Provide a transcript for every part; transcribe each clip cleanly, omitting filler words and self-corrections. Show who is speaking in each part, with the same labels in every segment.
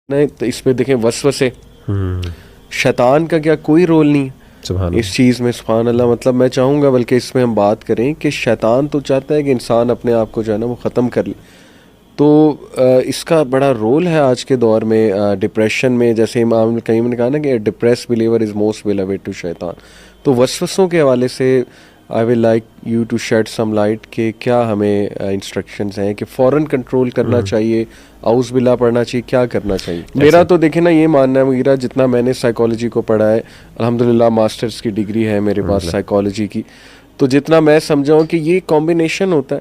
Speaker 1: تو اس پہ دیکھیں وسوسے، شیطان کا کیا کوئی رول نہیں اس چیز میں. سبحان اللہ. مطلب میں چاہوں گا بلکہ اس میں ہم بات کریں کہ شیطان تو چاہتا ہے کہ انسان اپنے آپ کو جو ہے نا وہ ختم کر لے. تو اس کا بڑا رول ہے آج کے دور میں ڈپریشن میں. جیسے امام القیم نے کہا نا کہ depress believer is most beloved to شیطان. تو وسوسوں کے حوالے سے I will like you to shed some light کہ کیا ہمیں انسٹرکشنز ہیں کہ فوراً کنٹرول کرنا چاہیے، اعوذ باللہ پڑھنا چاہیے، کیا کرنا چاہیے. میرا تو دیکھیں نا یہ ماننا ہے مغیرہ، جتنا میں نے سائیکالوجی کو پڑھا ہے، الحمدللہ ماسٹرز کی ڈگری ہے میرے پاس سائیکالوجی کی، تو جتنا میں سمجھا ہوں کہ یہ کمبینیشن ہوتا ہے.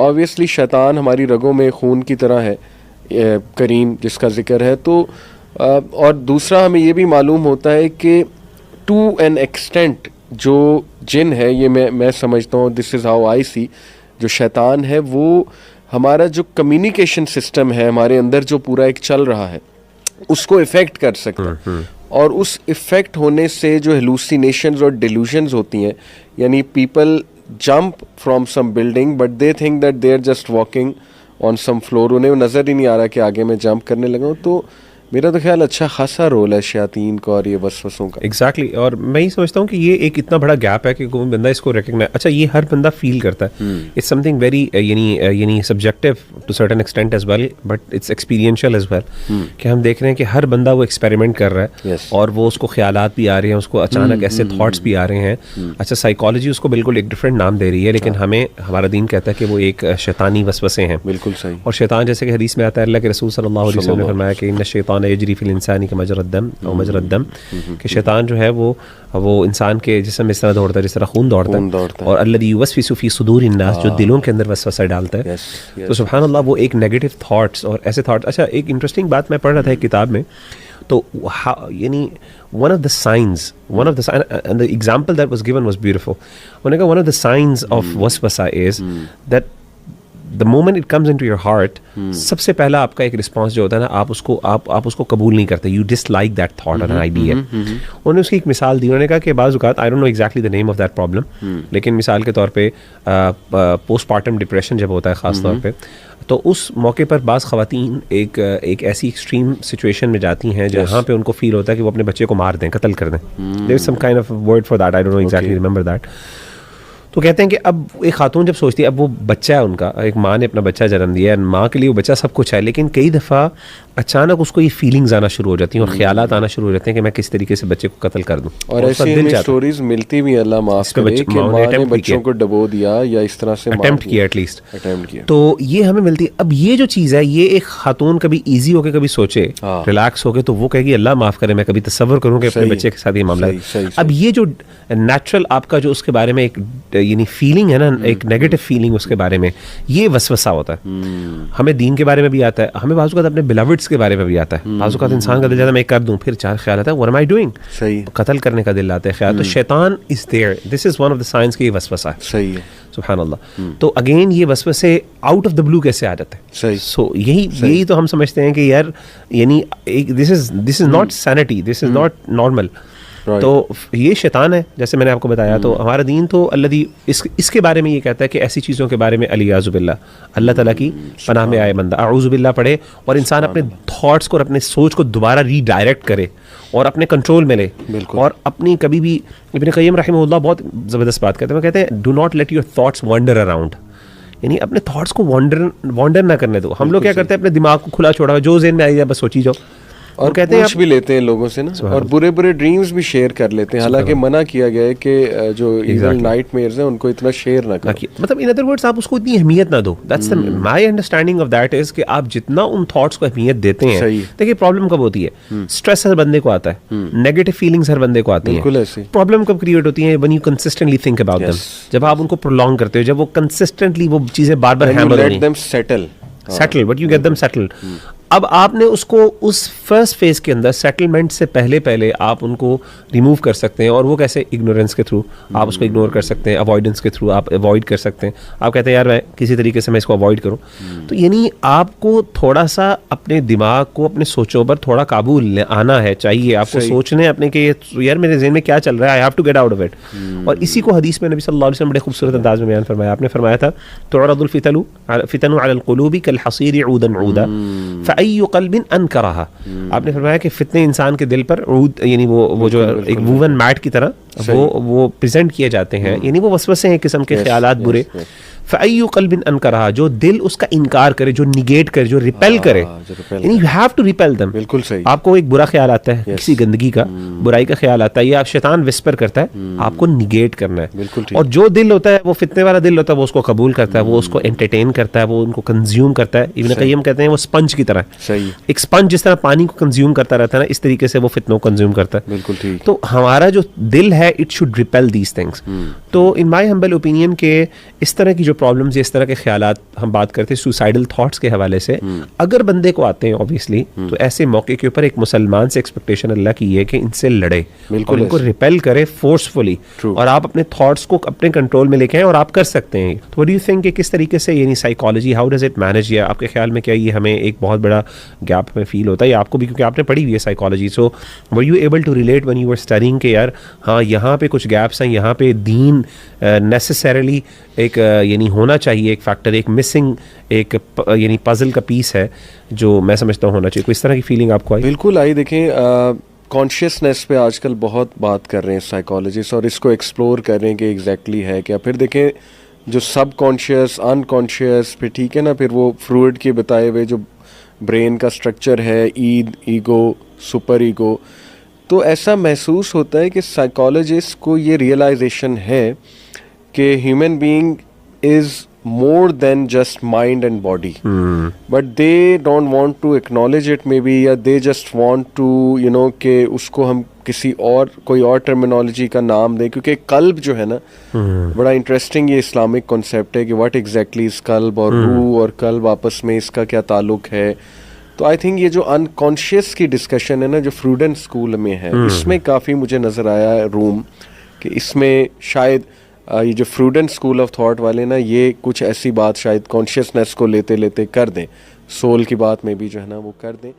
Speaker 1: آبویسلی شیطان ہماری رگوں میں خون کی طرح ہے کریم جس کا ذکر ہے. تو اور دوسرا ہمیں یہ بھی معلوم ہوتا ہے کہ ٹو این ایکسٹینٹ جو جن ہے، یہ میں سمجھتا ہوں دس از ہاؤ آئی سی، جو شیطان ہے وہ ہمارا جو کمیونیکیشن سسٹم ہے ہمارے اندر جو پورا ایک چل رہا ہے اس کو افیکٹ کر سکتا ہے. اور اس افیکٹ ہونے سے جو ہیلوسینیشنز اور ڈیلوژنز ہوتی ہیں، یعنی people jump from some building but they think that they are just walking on some floor, انہیں نظر ہی نہیں آ رہا کہ آگے میں جمپ کرنے لگا ہوں. تو میرا تو خیال اچھا خاصا رول ہے شیاطین کا اور یہ وسوسوں کا.
Speaker 2: ایگزیکٹلی. اور میں یہ سمجھتا ہوں کہ یہ ایک اتنا بڑا گیپ ہے کہ کوئی بندہ اس کو ریکگنائز، اچھا یہ ہر بندہ فیل کرتا ہے، اٹس سم تھنگ ویری یعنی subjective to certain extent as well but it's experiential as well, کہ ہم دیکھ رہے ہیں کہ ہر بندہ وہ ایکسپیریمنٹ کر رہا ہے اور وہ اس کو خیالات بھی آ رہے ہیں، اس کو اچانک ایسے تھاٹس بھی آ رہے ہیں. اچھا سائیکالوجی اس کو بالکل ایک ڈفرینٹ نام دے رہی ہے، لیکن ہمیں ہمارا دین کہتا ہے کہ وہ ایک شیطانی وسوسے ہیں.
Speaker 1: بالکل صحیح.
Speaker 2: اور شیطان جیسے کہ حدیث میں آتا ہے، اللہ کے رسول صلی اللہ علیہ وسلم نے فرمایا کہ ان الشیطان یجری فی الانسان کہ مجرى الدم او مجرى الدم، کہ شیطان جو ہے وہ انسان کے جسم میں اس طرح دوڑتا ہے جس طرح خون دوڑتا ہے، اور الذی یوسوس فی صدور الناس، جو دلوں کے اندر وسوسہ ڈالتا ہے. تو سبحان اللہ وہ ایک نیگیٹو تھاٹس اور ایسے تھاٹس. اچھا ایک انٹرسٹنگ بات میں پڑھ رہا تھا ایک کتاب میں، تو یعنی one of the signs and the example that was given was beautiful. انہوں نے کہا one of the signs of waswasa is that the moment it comes into your heart، سب سے پہلا آپ کا ایک رسپانس جو ہوتا ہے نا، آپ اس کو قبول نہیں کرتے، you dislike that thought or an idea. انہوں نے اس کی ایک مثال دی، انہوں نے کہا کہ بعض اوقات I don't know exactly the name of that problem، لیکن مثال کے طور پہ پوسٹ پارٹم ڈپریشن جب ہوتا ہے خاص طور پہ، تو اس موقع پر بعض خواتین ایک ایسی ایکسٹریم سچویشن میں جاتی ہیں جہاں پہ ان کو فیل ہوتا ہے کہ وہ اپنے بچے کو مار دیں، قتل کر دیں. there is some kind of word for that, I don't know exactly remember that. تو کہتے ہیں کہ اب ایک خاتون جب سوچتی ہے، اب وہ بچہ ہے ان کا، ایک ماں نے اپنا بچہ جنم دیا ہے، ماں کے لیے وہ بچہ سب کچھ ہے، لیکن کئی دفعہ اچانک اس کو یہ فیلنگز آنا شروع ہو جاتی ہیں اور خیالات آنا شروع ہو جاتے ہیں کہ میں کس طریقے سے بچے کو قتل کر دوں.
Speaker 1: اور ایسی اسٹوریز ملتی بھی، اللہ معاف کرے، کہ ماں نے بچوں کو ڈبو دیا یا اس طرح سے
Speaker 2: اٹیمپٹ کیا، ایٹ لیسٹ اٹیمپٹ کیا. تو یہ ہمیں ملتی ہے. اب یہ جو چیز ہے، یہ ایک خاتون کبھی ایزی ہو کے کبھی سوچے، ریلیکس ہو کے، تو وہ کہے گی اللہ معاف کرے میں کبھی تصور کروں کہ اپنے بچے کے ساتھ یہ معاملہ ہے. اب یہ جو نیچرل آپ کا جو اس کے بارے میں ایک یعنی فیلنگ ہے نا، ایک نیگیٹو فیلنگ اس کے بارے میں، یہ وسوسہ ہوتا ہے. ہمیں دین کے بارے میں بھی آتا ہے، ہمیں بعض اوقات اپنے بلاوڈس کے بارے میں بھی آتا ہے. بعض اوقات انسان کا دل جاتا ہے میں کر دوں، پھر چار خیال آتا ہے what am I doing، صحیح قتل کرنے کا دل آتا ہے خیال. تو شیطان is there, this is one of the signs کہ یہ وسوسہ ہے. صحیح ہے. سبحان اللہ. تو اگین یہ وسوسے آؤٹ آف دا بلو کیسے آ جاتے ہیں؟ صحیح. سو یہی تو ہم سمجھتے ہیں کہ یار یعنی this is not sanity, this is not normal. تو یہ شیطان ہے جیسے میں نے آپ کو بتایا. تو ہمارا دین تو الذی اس کے بارے میں یہ کہتا ہے کہ ایسی چیزوں کے بارے میں الیاذ باللہ، اللہ تعالیٰ کی پناہ میں آئے بندہ اعوذ باللہ پڑھے، اور انسان اپنے تھاٹس کو اور اپنے سوچ کو دوبارہ ری ڈائریکٹ کرے اور اپنے کنٹرول میں لے. اور اپنی کبھی بھی ابن قیم رحمہ اللہ بہت زبردست بات کہتے ہیں، وہ کہتے ہیں do not let your thoughts wander around, یعنی اپنے تھاٹس کو وانڈر نہ کرنے دو. ہم لوگ کیا کرتے ہیں، اپنے دماغ کو کھلا چھوڑا ہوا، جو ذہن میں آئی جائے بس سوچی جاؤ. اور کہتے ہیں بھی لیتے ہیں لوگوں سے نا، اور برے برے ڈریمز بھی شیئر کر لیتے ہیں، حالانکہ منع کیا گیا ہے کہ جو ایون نائٹ میئرز ہیں ان کو اتنا شیئر نہ کریں. مطلب ان ادر ورڈز آپ اس کو اتنی اہمیت نہ دو. That's my understanding of that is کہ آپ جتنا ان تھاٹس کو اہمیت دیتے ہیں. دیکھیے پرابلم کب ہوتی ہے، اسٹریس ہر بندے کو آتا ہے، نیگیٹو فیلنگز ہر بندے کو آتی ہیں. پرابلم کب کریٹ ہوتی ہیں، when you consistently think about them، جب آپ ان کو پرولونگ کرتے ہو، جب وہ کنسسٹنٹلی وہ چیزیں بار بار ہیمر ہوتی ہیں. settle but you get them settled. اب آپ نے اس کو اس فرسٹ فیز کے اندر سیٹلمنٹ سے پہلے آپ ان کو ریموو کر سکتے ہیں. اور وہ کیسے؟ اگنورینس کے تھرو آپ اس کو اگنور کر سکتے ہیں، اوائڈنس کے تھرو آپ اوائڈ کر سکتے ہیں. آپ کہتے ہیں یار میں کسی طریقے سے میں اس کو اوائڈ کروں. تو یعنی آپ کو تھوڑا سا اپنے دماغ کو اپنے سوچوں پر تھوڑا قابو آنا ہے چاہیے. آپ کو سوچنے اپنے کہ یار میرے ذہن میں کیا چل رہا ہے، I have to get out of it. اور اسی کو حدیث میں نبی صلی اللہ علیہ وسلم بڑے خوبصورت انداز میں بیان فرمایا. آپ نے فرمایا تھا تعرض الفتن علی القلوب کالحصیر عودا عودا فأي قلب انکرها، آپ نے فرمایا کہ فتنے انسان کے دل پر عود، یعنی وہ جو ایک ووون میٹ کی طرح وہ پریزنٹ کیے جاتے ہیں، یعنی وہ وسوسے ہیں، قسم کے خیالات برے. فأي قلب انکرها، جو دل اس کا انکار کرے، جو نیگیٹ کرے، جو ریپیل کرے، یعنی you have to repel them.
Speaker 1: بالکل صحیح.
Speaker 2: آپ کو ایک برا خیال آتا ہے، کسی گندگی کا، برائی کا خیال آتا ہے، یا شیطان وسپر کرتا ہے، آپ کو نیگیٹ کرنا ہے. اور جو دل ہوتا ہے وہ فتنے والا دل ہوتا ہے، وہ اس کو قبول کرتا ہے، وہ اس کو انٹرٹین کرتا ہے، وہ ان کو کنزیوم کرتا ہے. ابن قیم کہتے ہیں وہ اسپنج کی طرح، ایک اسپنج جس طرح پانی کو کنزیوم کرتا رہتا ہے نا، اس طریقے سے وہ فتنوں کو کنزیوم کرتا ہے.
Speaker 1: بالکل ٹھیک.
Speaker 2: تو ہمارا جو دل ہے it should repel these things. تو ان مائی ہمبل اوپینین کہ اس طرح کی جو پرابلمز، اس طرح کے خیالات ہم بات کرتے ہیں سوسائڈل تھاٹس کے حوالے سے، اگر بندے کو آتے ہیں اوبیسلی، تو ایسے موقع کے اوپر ایک مسلمان سے ایکسپیکٹیشن اللہ کی ہے کہ ان سے لڑے اور ان کو ریپیل کرے فورسفلی، اور آپ اپنے تھاٹس کو اپنے کنٹرول میں لے کے آئیں، اور آپ کر سکتے ہیں. تو ڈو یو تھنک کہ کس طریقے سے یعنی psychology how does it manage, یا آپ کے خیال میں کیا یہ ہمیں ایک بہت بڑا گیپ میں فیل ہوتا ہے، یا آپ کو بھی، کیونکہ آپ نے پڑھی ہوئی ہے psychology, so were you able to relate when you are studying کہ یار ہاں یہاں پہ کچھ گیپس ہیں، یہاں پہ دین نیسسریلی ایک یعنی ہونا چاہیے، ایک فیکٹر، ایک مسنگ ایک یعنی پزل کا پیس ہے جو میں سمجھتا ہوں ہونا چاہیے. کوئی اس طرح کی فیلنگ آپ کو آئی؟
Speaker 1: بالکل آئی. دیکھیں کانشیسنیس پہ آج کل بہت بات کر رہے ہیں سائیکالوجسٹ، اور اس کو ایکسپلور کر رہے ہیں کہ ایگزیکٹلی ہے کیا. پھر دیکھیں جو سب کانشیس، ان کانشیس، پھر ٹھیک ہے نا، پھر وہ فروئڈ کے بتائے ہوئے جو برین کا اسٹرکچر ہے، ایگو، سپر ایگو. تو ایسا محسوس ہوتا ہے کہ سائیکالوجسٹ کو یہ ریئلائزیشن ہے کہ human being is more than just mind and body, but they don't want to acknowledge it maybe, یا they just want to کہ اس کو ہم کسی اور کوئی اور ٹرمینالوجی کا نام دیں. کیونکہ قلب جو ہے نا بڑا انٹرسٹنگ یہ اسلامک کنسیپٹ ہے کہ واٹ ایگزیکٹلی از قلب، اور روح اور قلب آپس میں اس کا کیا تعلق ہے. تو آئی تھنک یہ جو انکانشیس کی ڈسکشن ہے نا جو فروڈن اسکول میں ہے، اس میں کافی مجھے نظر آیا ہے روم کہ اس میں شاید یہ جو فروڈن اسکول آف تھاٹ والے نا یہ کچھ ایسی بات شاید کانشیسنیس کو لیتے لیتے کر دیں، سول کی بات میں بھی جو ہے نا وہ کر دیں.